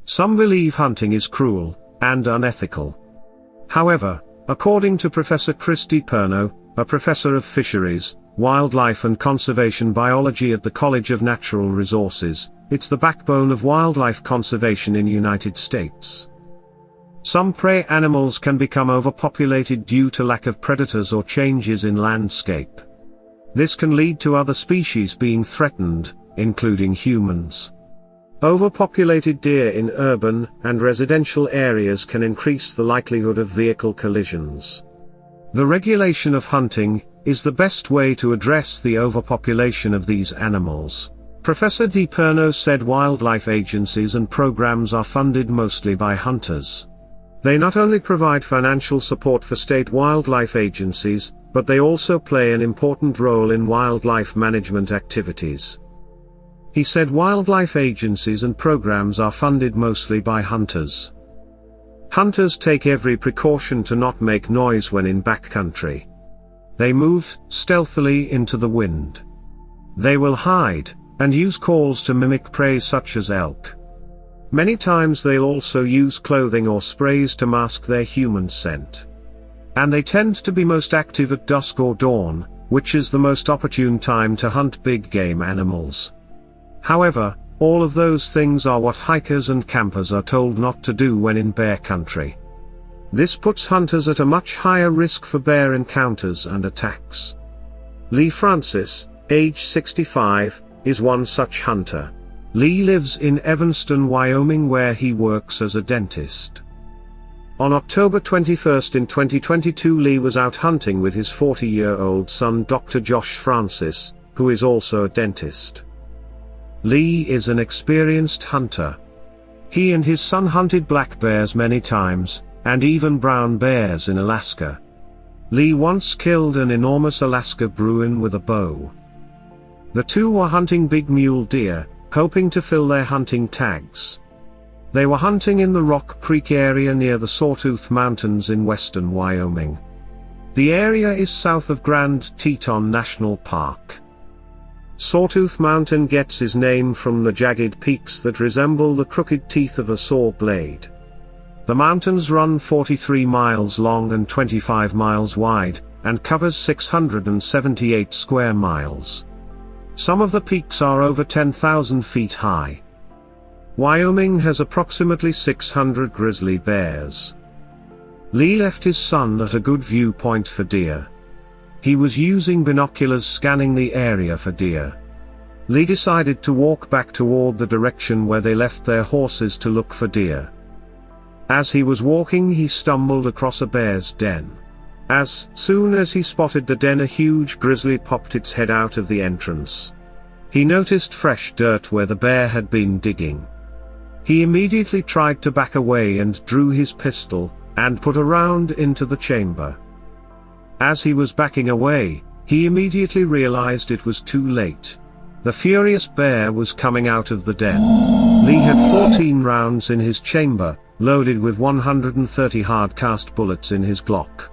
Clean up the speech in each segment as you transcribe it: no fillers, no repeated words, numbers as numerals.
Some believe hunting is cruel and unethical. However, according to Professor Chris DiPerno, a professor of fisheries, wildlife and conservation biology at the College of Natural Resources, it's the backbone of wildlife conservation in the United States. Some prey animals can become overpopulated due to lack of predators or changes in landscape. This can lead to other species being threatened, including humans. Overpopulated deer in urban and residential areas can increase the likelihood of vehicle collisions. The regulation of hunting is the best way to address the overpopulation of these animals. Professor DiPerno said wildlife agencies and programs are funded mostly by hunters. They not only provide financial support for state wildlife agencies, but they also play an important role in wildlife management activities. He said wildlife agencies and programs are funded mostly by hunters. Hunters take every precaution to not make noise when in backcountry. They move stealthily into the wind. They will hide and use calls to mimic prey such as elk. Many times they'll also use clothing or sprays to mask their human scent. And they tend to be most active at dusk or dawn, which is the most opportune time to hunt big game animals. However, all of those things are what hikers and campers are told not to do when in bear country. This puts hunters at a much higher risk for bear encounters and attacks. Lee Francis, age 65, is one such hunter. Lee lives in Evanston, Wyoming, where he works as a dentist. On October 21 in 2022, Lee was out hunting with his 40-year-old son Dr. Josh Francis, who is also a dentist. Lee is an experienced hunter. He and his son hunted black bears many times, and even brown bears in Alaska. Lee once killed an enormous Alaska bruin with a bow. The two were hunting big mule deer, hoping to fill their hunting tags. They were hunting in the Rock Creek area near the Sawtooth Mountains in western Wyoming. The area is south of Grand Teton National Park. Sawtooth Mountain gets its name from the jagged peaks that resemble the crooked teeth of a saw blade. The mountains run 43 miles long and 25 miles wide, and covers 678 square miles. Some of the peaks are over 10,000 feet high. Wyoming has approximately 600 grizzly bears. Lee left his son at a good viewpoint for deer. He was using binoculars scanning the area for deer. Lee decided to walk back toward the direction where they left their horses to look for deer. As he was walking, he stumbled across a bear's den. As soon as he spotted the den, a huge grizzly popped its head out of the entrance. He noticed fresh dirt where the bear had been digging. He immediately tried to back away and drew his pistol, and put a round into the chamber. As he was backing away, he immediately realized it was too late. The furious bear was coming out of the den. Lee had 14 rounds in his chamber, loaded with 130 hard-cast bullets in his Glock.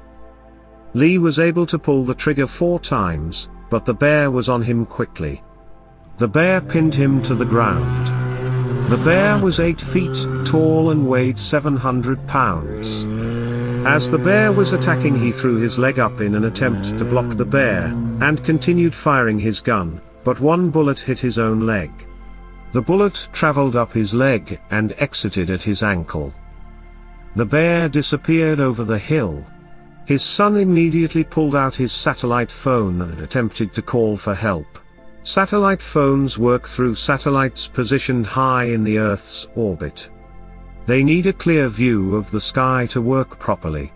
Lee was able to pull the trigger 4 times, but the bear was on him quickly. The bear pinned him to the ground. The bear was 8 feet tall and weighed 700 pounds. As the bear was attacking, he threw his leg up in an attempt to block the bear, and continued firing his gun, but one bullet hit his own leg. The bullet traveled up his leg and exited at his ankle. The bear disappeared over the hill. His son immediately pulled out his satellite phone and attempted to call for help. Satellite phones work through satellites positioned high in the Earth's orbit. They need a clear view of the sky to work properly.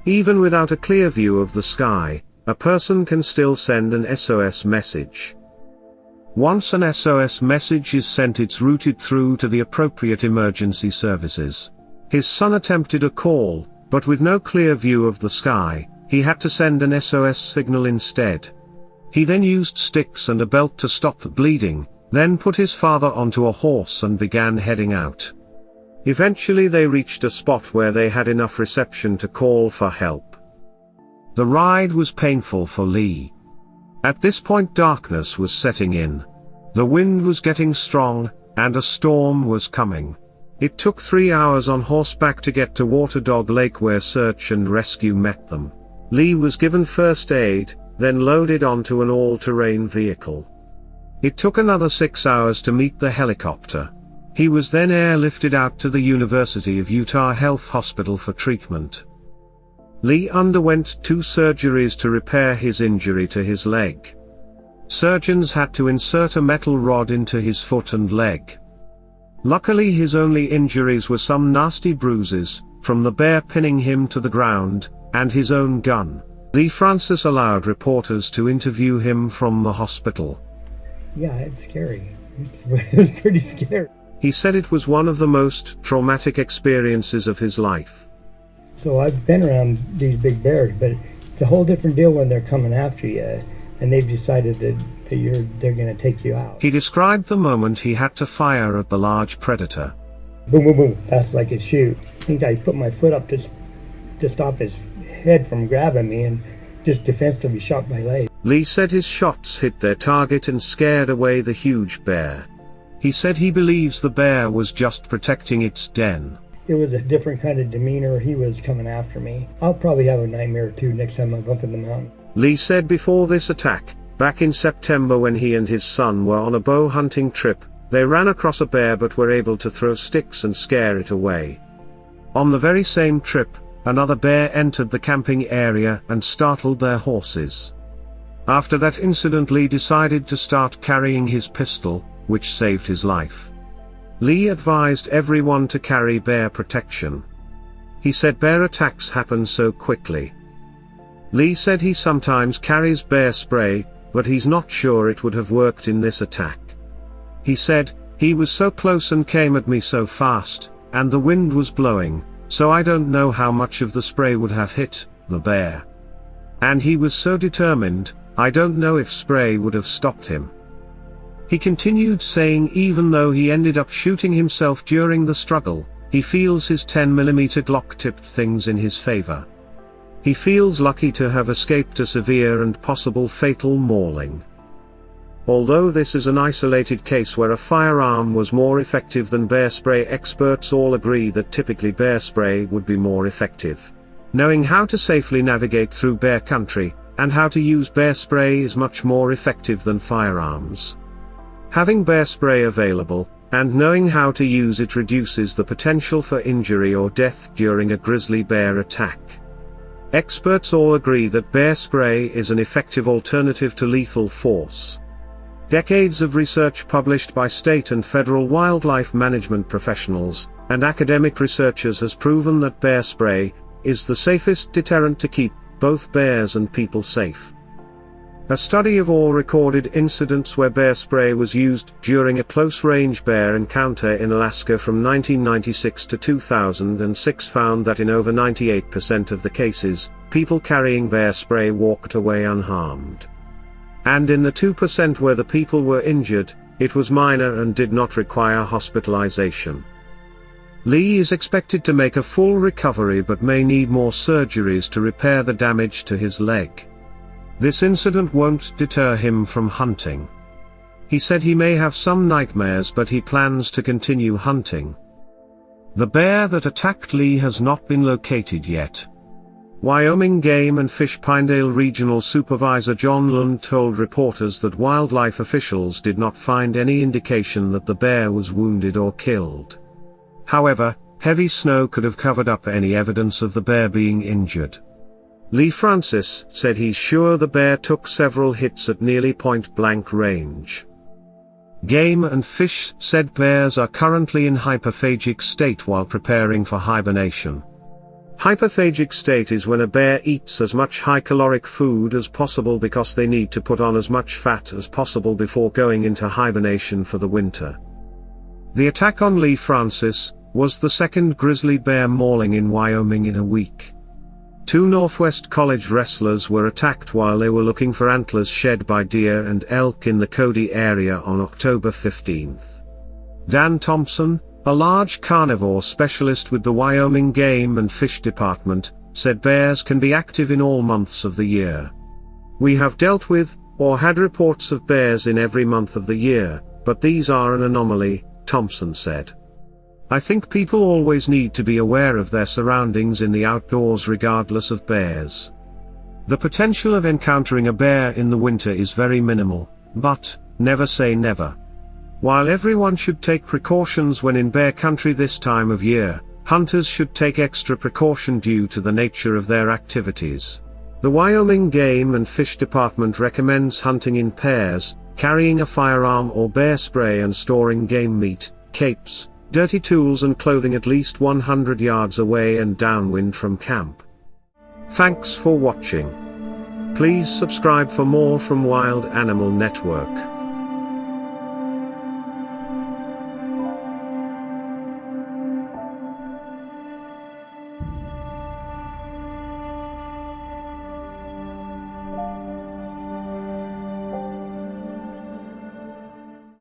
Even without a clear view of the sky, a person can still send an SOS message. Once an SOS message is sent, it's routed through to the appropriate emergency services. His son attempted a call, but with no clear view of the sky, he had to send an SOS signal instead. He then used sticks and a belt to stop the bleeding, then put his father onto a horse and began heading out. Eventually they reached a spot where they had enough reception to call for help. The ride was painful for Lee. At this point, darkness was setting in. The wind was getting strong, and a storm was coming. It took 3 hours on horseback to get to Water Dog Lake where search and rescue met them. Lee was given first aid, then loaded onto an all-terrain vehicle. It took another 6 hours to meet the helicopter. He was then airlifted out to the University of Utah Health Hospital for treatment. Lee underwent 2 surgeries to repair his injury to his leg. Surgeons had to insert a metal rod into his foot and leg. Luckily his only injuries were some nasty bruises, from the bear pinning him to the ground, and his own gun. Lee Francis allowed reporters to interview him from the hospital. Yeah, it's scary. It's pretty scary. He said it was one of the most traumatic experiences of his life. So I've been around these big bears, but it's a whole different deal when they're coming after you, and they've decided that they're going to take you out. He described the moment he had to fire at the large predator. Boom, boom, boom, fast like a shoot. I think I put my foot up to stop his head from grabbing me and just defensively shot my leg. Lee said his shots hit their target and scared away the huge bear. He said he believes the bear was just protecting its den. It was a different kind of demeanor. He was coming after me. I'll probably have a nightmare or two next time I'm up in the mountain. Lee said before this attack, back in September when he and his son were on a bow hunting trip, they ran across a bear but were able to throw sticks and scare it away. On the very same trip, another bear entered the camping area and startled their horses. After that incident, Lee decided to start carrying his pistol, which saved his life. Lee advised everyone to carry bear protection. He said bear attacks happen so quickly. Lee said he sometimes carries bear spray, but he's not sure it would have worked in this attack. He said, "He was so close and came at me so fast, and the wind was blowing, so I don't know how much of the spray would have hit the bear. And he was so determined, I don't know if spray would have stopped him." He continued saying even though he ended up shooting himself during the struggle, he feels his 10mm Glock tipped things in his favor. He feels lucky to have escaped a severe and possible fatal mauling. Although this is an isolated case where a firearm was more effective than bear spray, experts all agree that typically bear spray would be more effective. Knowing how to safely navigate through bear country, and how to use bear spray is much more effective than firearms. Having bear spray available, and knowing how to use it reduces the potential for injury or death during a grizzly bear attack. Experts all agree that bear spray is an effective alternative to lethal force. Decades of research published by state and federal wildlife management professionals, and academic researchers has proven that bear spray is the safest deterrent to keep both bears and people safe. A study of all recorded incidents where bear spray was used during a close-range bear encounter in Alaska from 1996 to 2006 found that in over 98% of the cases, people carrying bear spray walked away unharmed. And in the 2% where the people were injured, it was minor and did not require hospitalization. Lee is expected to make a full recovery but may need more surgeries to repair the damage to his leg. This incident won't deter him from hunting. He said he may have some nightmares but he plans to continue hunting. The bear that attacked Lee has not been located yet. Wyoming Game and Fish Pinedale Regional Supervisor John Lund told reporters that wildlife officials did not find any indication that the bear was wounded or killed. However, heavy snow could have covered up any evidence of the bear being injured. Lee Francis said he's sure the bear took several hits at nearly point-blank range. Game and Fish said bears are currently in hyperphagic state while preparing for hibernation. Hyperphagic state is when a bear eats as much high-caloric food as possible because they need to put on as much fat as possible before going into hibernation for the winter. The attack on Lee Francis was the second grizzly bear mauling in Wyoming in a week. 2 Northwest College wrestlers were attacked while they were looking for antlers shed by deer and elk in the Cody area on October 15. Dan Thompson, a large carnivore specialist with the Wyoming Game and Fish Department, said bears can be active in all months of the year. "We have dealt with, or had reports of bears in every month of the year, but these are an anomaly," Thompson said. I think people always need to be aware of their surroundings in the outdoors regardless of bears. The potential of encountering a bear in the winter is very minimal, but never say never. While everyone should take precautions when in bear country this time of year, hunters should take extra precaution due to the nature of their activities. The Wyoming Game and Fish Department recommends hunting in pairs, carrying a firearm or bear spray and storing game meat, capes, dirty tools and clothing at least 100 yards away and downwind from camp. Thanks for watching. Please subscribe for more from Wild Animal Network.